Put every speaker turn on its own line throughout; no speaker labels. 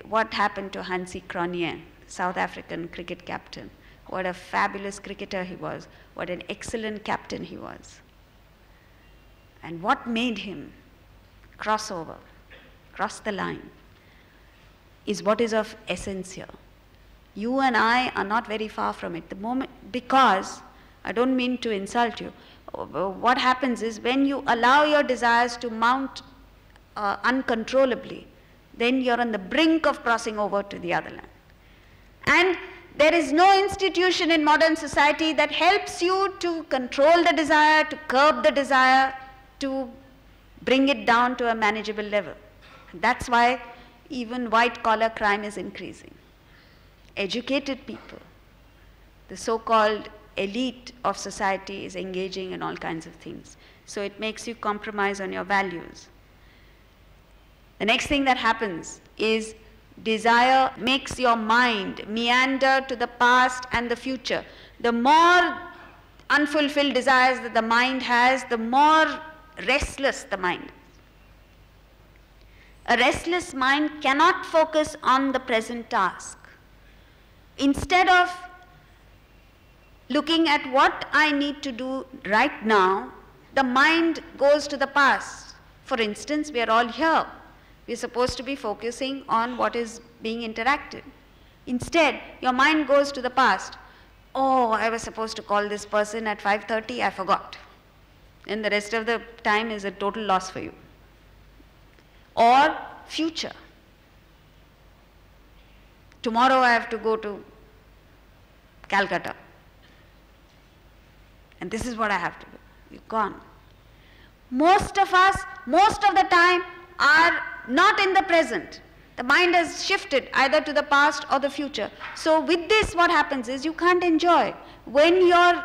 what happened to Hansi Cronje, South African cricket captain. What a fabulous cricketer he was. What an excellent captain he was. And what made him cross the line, is what is of essence here. You and I are not very far from it. The moment, because, I don't mean to insult you, what happens is when you allow your desires to mount uncontrollably, then you're on the brink of crossing over to the other land. And there is no institution in modern society that helps you to control the desire, to curb the desire, to bring it down to a manageable level. That's why even white-collar crime is increasing. Educated people, the so-called elite of society, is engaging in all kinds of things. So it makes you compromise on your values. The next thing that happens is desire makes your mind meander to the past and the future. The more unfulfilled desires that the mind has, the more restless the mind is. A restless mind cannot focus on the present task. Instead of looking at what I need to do right now, the mind goes to the past. For instance, we are all here. We are supposed to be focusing on what is being interacted. Instead, your mind goes to the past. Oh, I was supposed to call this person at 5:30, I forgot. And the rest of the time is a total loss for you. Or future. Tomorrow I have to go to Calcutta. And this is what I have to do. You're gone. Most of us, most of the time, are not in the present. The mind has shifted either to the past or the future. So with this, what happens is you can't enjoy. When you're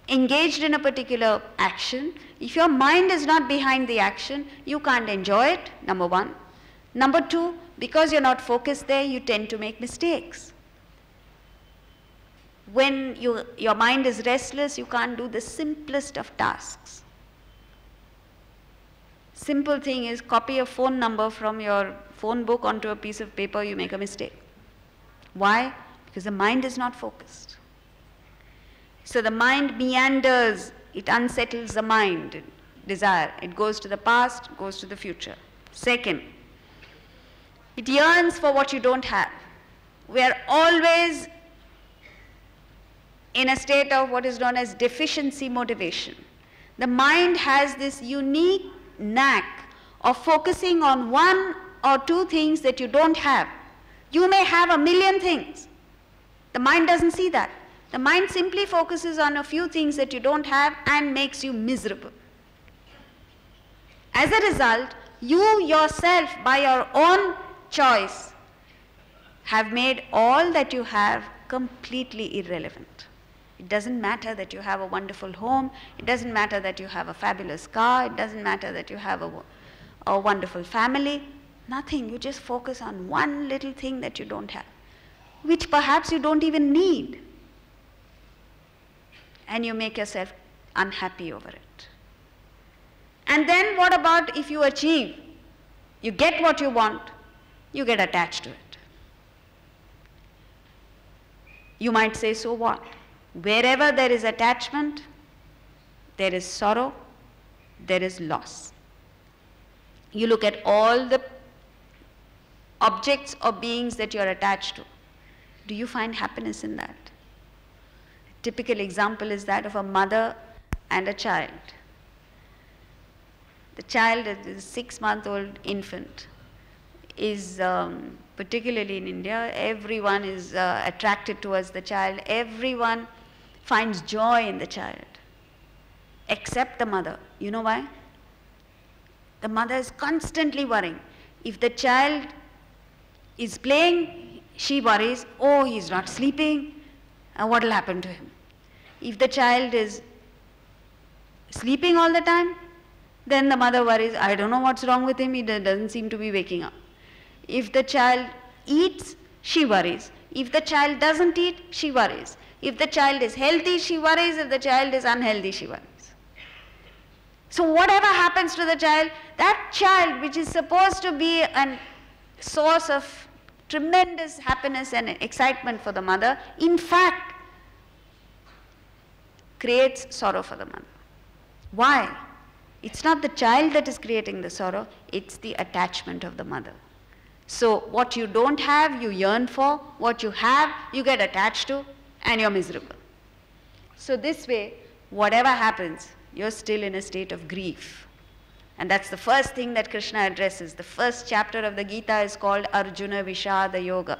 engaged in a particular action, if your mind is not behind the action, you can't enjoy it, number one. Number two, because you're not focused there, you tend to make mistakes. When your mind is restless, you can't do the simplest of tasks. Simple thing is copy a phone number from your phone book onto a piece of paper, you make a mistake. Why? Because the mind is not focused. So the mind meanders, it unsettles the mind, desire. It goes to the past, goes to the future. Second, it yearns for what you don't have. We are always in a state of what is known as deficiency motivation. The mind has this unique knack of focusing on one or two things that you don't have. You may have a million things. The mind doesn't see that. The mind simply focuses on a few things that you don't have and makes you miserable. As a result, you yourself, by your own choice, have made all that you have completely irrelevant. It doesn't matter that you have a wonderful home. It doesn't matter that you have a fabulous car. It doesn't matter that you have a wonderful family. Nothing. You just focus on one little thing that you don't have, which perhaps you don't even need. And you make yourself unhappy over it. And then what about if you achieve? You get what you want, you get attached to it. You might say, so what? Wherever there is attachment, there is sorrow, there is loss. You look at all the objects or beings that you are attached to. Do you find happiness in that? A typical example is that of a mother and a child. The child, a 6-month-old infant, is particularly in India, everyone is attracted towards the child. Everyone finds joy in the child, except the mother. You know why? The mother is constantly worrying. If the child is playing, she worries, oh, he's not sleeping, what will happen to him? If the child is sleeping all the time, then the mother worries, I don't know what's wrong with him, he doesn't seem to be waking up. If the child eats, she worries. If the child doesn't eat, she worries. If the child is healthy, she worries. If the child is unhealthy, she worries. So whatever happens to the child, that child, which is supposed to be a source of tremendous happiness and excitement for the mother, in fact, creates sorrow for the mother. Why? It's not the child that is creating the sorrow, it's the attachment of the mother. So what you don't have, you yearn for. What you have, you get attached to, and you're miserable. So this way, whatever happens, you're still in a state of grief. And that's the first thing that Krishna addresses. The first chapter of the Gita is called Arjuna Vishada Yoga.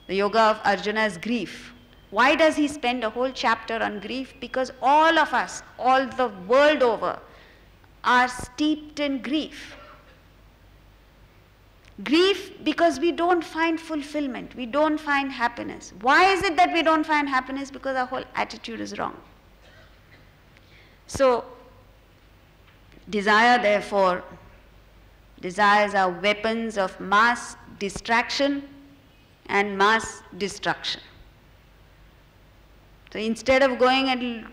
The yoga of Arjuna's grief. Why does he spend a whole chapter on grief? Because all of us, all the world over, are steeped in grief. Grief because we don't find fulfillment, we don't find happiness. Why is it that we don't find happiness? Because our whole attitude is wrong. So, therefore, desires are weapons of mass distraction and mass destruction. So instead of going and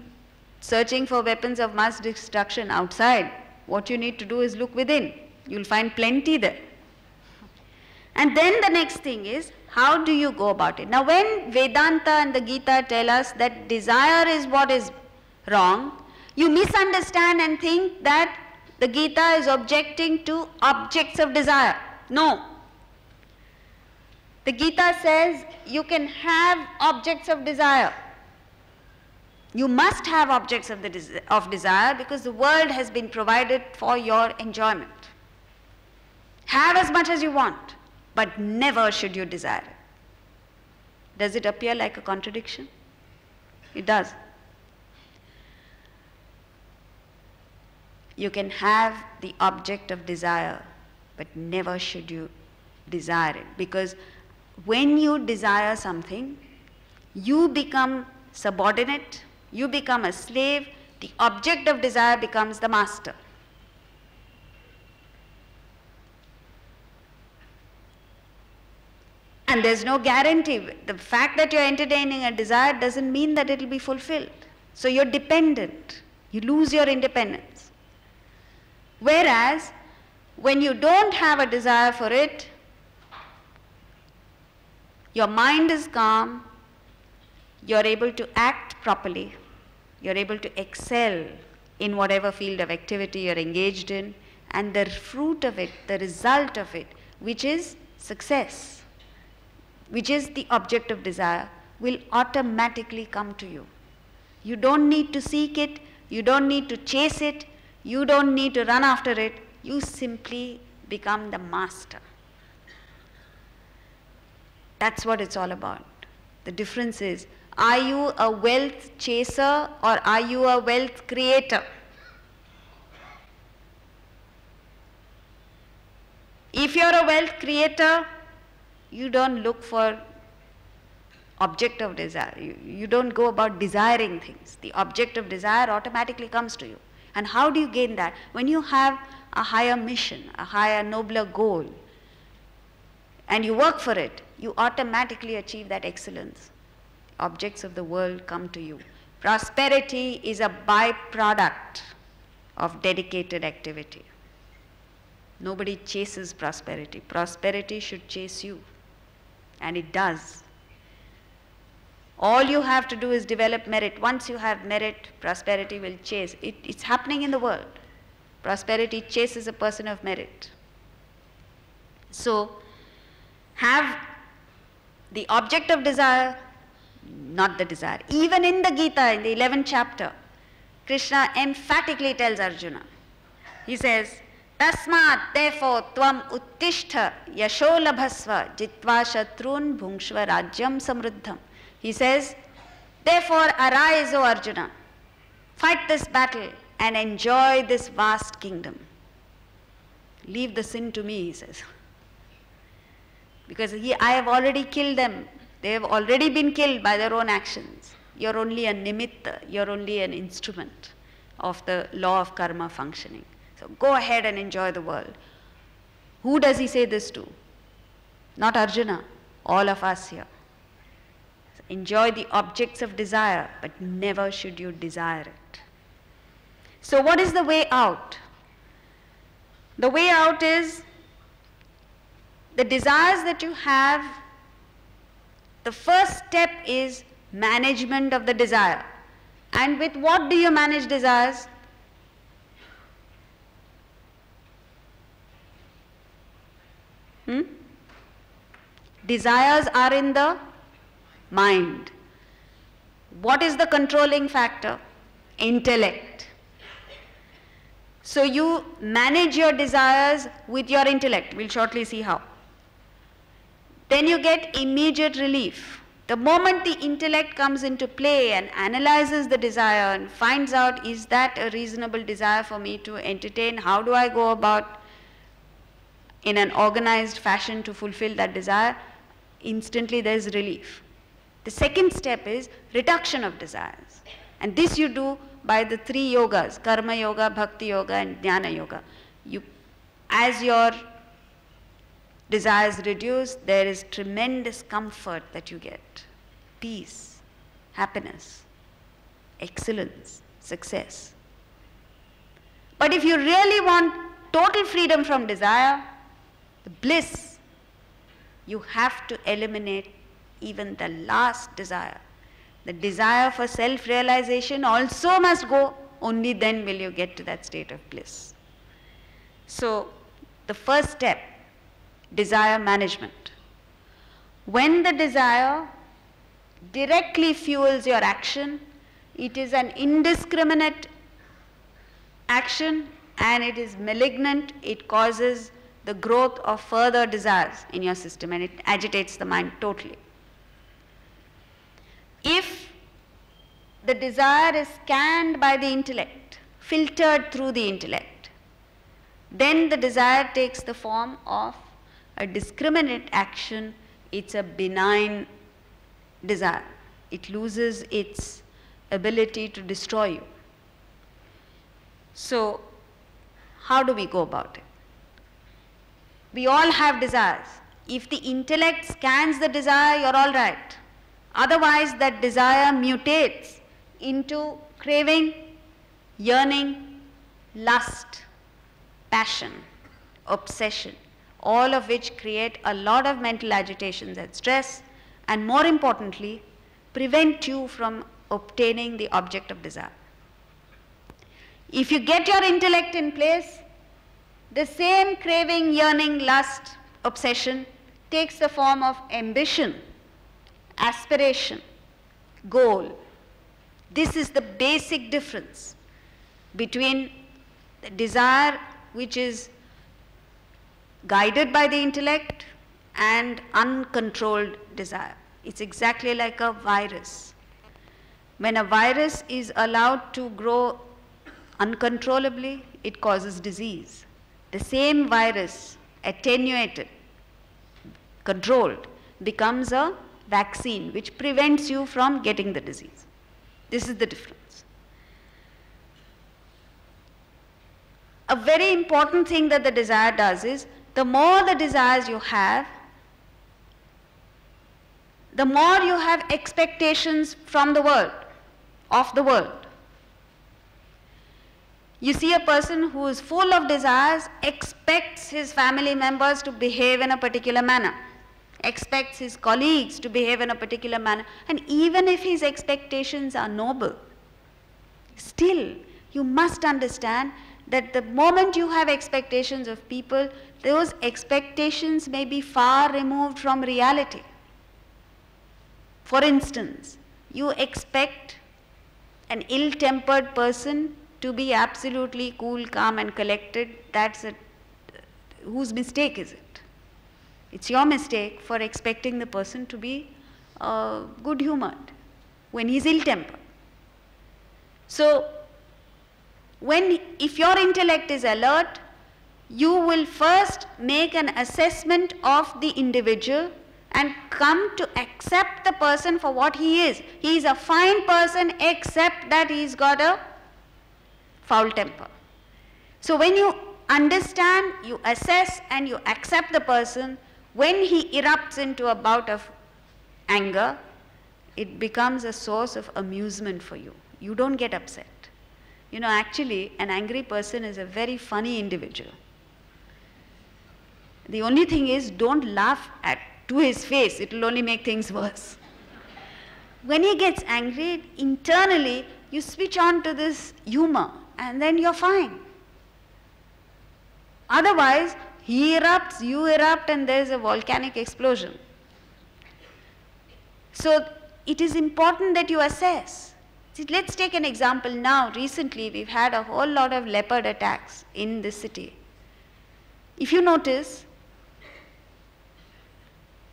searching for weapons of mass destruction outside, what you need to do is look within. You'll find plenty there. And then the next thing is, how do you go about it? Now when Vedanta and the Gita tell us that desire is what is wrong, you misunderstand and think that the Gita is objecting to objects of desire. No. The Gita says you can have objects of desire. You must have objects of desire because the world has been provided for your enjoyment. Have as much as you want, but never should you desire it. Does it appear like a contradiction? It does. You can have the object of desire, but never should you desire it. Because when you desire something, you become subordinate, you become a slave, the object of desire becomes the master. And there's no guarantee. The fact that you're entertaining a desire doesn't mean that it will be fulfilled. So you're dependent. You lose your independence. Whereas, when you don't have a desire for it, your mind is calm, you're able to act properly, you're able to excel in whatever field of activity you're engaged in, and the fruit of it, the result of it, which is success, which is the object of desire, will automatically come to you. You don't need to seek it, you don't need to chase it, you don't need to run after it, you simply become the master. That's what it's all about. The difference is, are you a wealth chaser or are you a wealth creator? If you're a wealth creator, you don't look for object of desire. You don't go about desiring things. The object of desire automatically comes to you. And how do you gain that? When you have a higher mission, a higher, nobler goal, and you work for it, you automatically achieve that excellence. Objects of the world come to you. Prosperity is a byproduct of dedicated activity. Nobody chases prosperity. Prosperity should chase you. And it does. All you have to do is develop merit. Once you have merit, prosperity will chase. It's happening in the world. Prosperity chases a person of merit. So, have the object of desire, not the desire. Even in the Gita, in the 11th chapter, Krishna emphatically tells Arjuna. He says, Tasmat, therefore, tvam uttishta yasho labhasva jitva shatrun bhungshva rajyam samruddham. He says, therefore arise, O Arjuna, fight this battle and enjoy this vast kingdom. Leave the sin to me, he says. Because I have already killed them. They have already been killed by their own actions. You're only a nimitta, you're only an instrument of the law of karma functioning. So go ahead and enjoy the world. Who does he say this to? Not Arjuna, all of us here. Enjoy the objects of desire, but never should you desire it. So what is the way out? The way out is, the desires that you have, the first step is management of the desire. And with what do you manage desires? Desires are in the mind. What is the controlling factor? Intellect. So you manage your desires with your intellect. We'll shortly see how. Then you get immediate relief. The moment the intellect comes into play and analyzes the desire and finds out, is that a reasonable desire for me to entertain? How do I go about in an organized fashion to fulfill that desire? Instantly there is relief. The second step is reduction of desires. And this you do by the three yogas, karma yoga, bhakti yoga and jnana yoga. As your desires reduce, there is tremendous comfort that you get. Peace, happiness, excellence, success. But if you really want total freedom from desire, the bliss, you have to eliminate even the last desire. The desire for self-realization also must go, only then will you get to that state of bliss. So, the first step, desire management. When the desire directly fuels your action, it is an indiscriminate action and it is malignant, it causes the growth of further desires in your system and it agitates the mind totally. If the desire is scanned by the intellect, filtered through the intellect, then the desire takes the form of a discriminate action. It's a benign desire. It loses its ability to destroy you. So, how do we go about it? We all have desires. If the intellect scans the desire, you're all right. Otherwise, that desire mutates into craving, yearning, lust, passion, obsession, all of which create a lot of mental agitations and stress, and more importantly, prevent you from obtaining the object of desire. If you get your intellect in place, the same craving, yearning, lust, obsession takes the form of ambition, aspiration, goal. This is the basic difference between the desire which is guided by the intellect and uncontrolled desire. It's exactly like a virus. When a virus is allowed to grow uncontrollably, it causes disease. The same virus, attenuated, controlled, becomes a vaccine which prevents you from getting the disease. This is the difference. A very important thing that the desire does is, the more the desires you have, the more you have expectations from the world, of the world. You see a person who is full of desires, expects his family members to behave in a particular manner, expects his colleagues to behave in a particular manner, and even if his expectations are noble, still you must understand that the moment you have expectations of people, those expectations may be far removed from reality. For instance, you expect an ill-tempered person to be absolutely cool, calm and collected. Whose mistake is it? It's your mistake for expecting the person to be good-humored when he's ill-tempered. So, if your intellect is alert, you will first make an assessment of the individual and come to accept the person for what he is. He is a fine person except that he's got a foul temper. So when you understand, you assess and you accept the person, when he erupts into a bout of anger, it becomes a source of amusement for you. You don't get upset. You know, actually, an angry person is a very funny individual. The only thing is, don't laugh to his face, it will only make things worse. When he gets angry, internally, you switch on to this humor, and then you're fine. Otherwise, he erupts, you erupt, and there's a volcanic explosion. So, it is important that you assess. See, let's take an example now. Recently, we've had a whole lot of leopard attacks in this city. If you notice,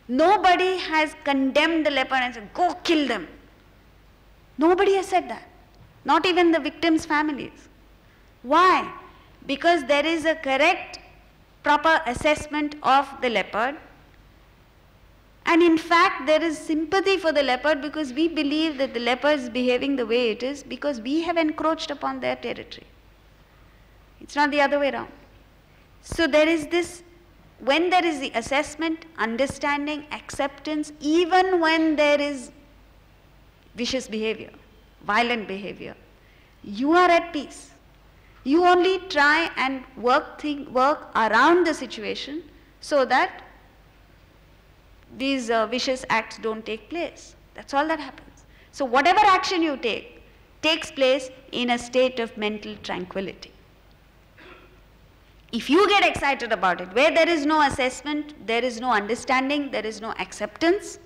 nobody has condemned the leopard and said, go kill them. Nobody has said that. Not even the victims' families. Why? Because there is a correct, proper assessment of the leopard. And in fact, there is sympathy for the leopard because we believe that the leopard is behaving the way it is because we have encroached upon their territory. It's not the other way around. So there is this, when there is the assessment, understanding, acceptance, even when there is vicious behavior, violent behavior, you are at peace. You only try and work around the situation so that these vicious acts don't take place. That's all that happens. So whatever action you take takes place in a state of mental tranquility. If you get excited about it, where there is no assessment, there is no understanding, there is no acceptance,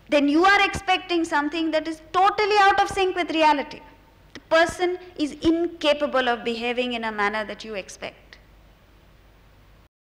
then you are expecting something that is totally out of sync with reality. The person is incapable of behaving in a manner that you expect.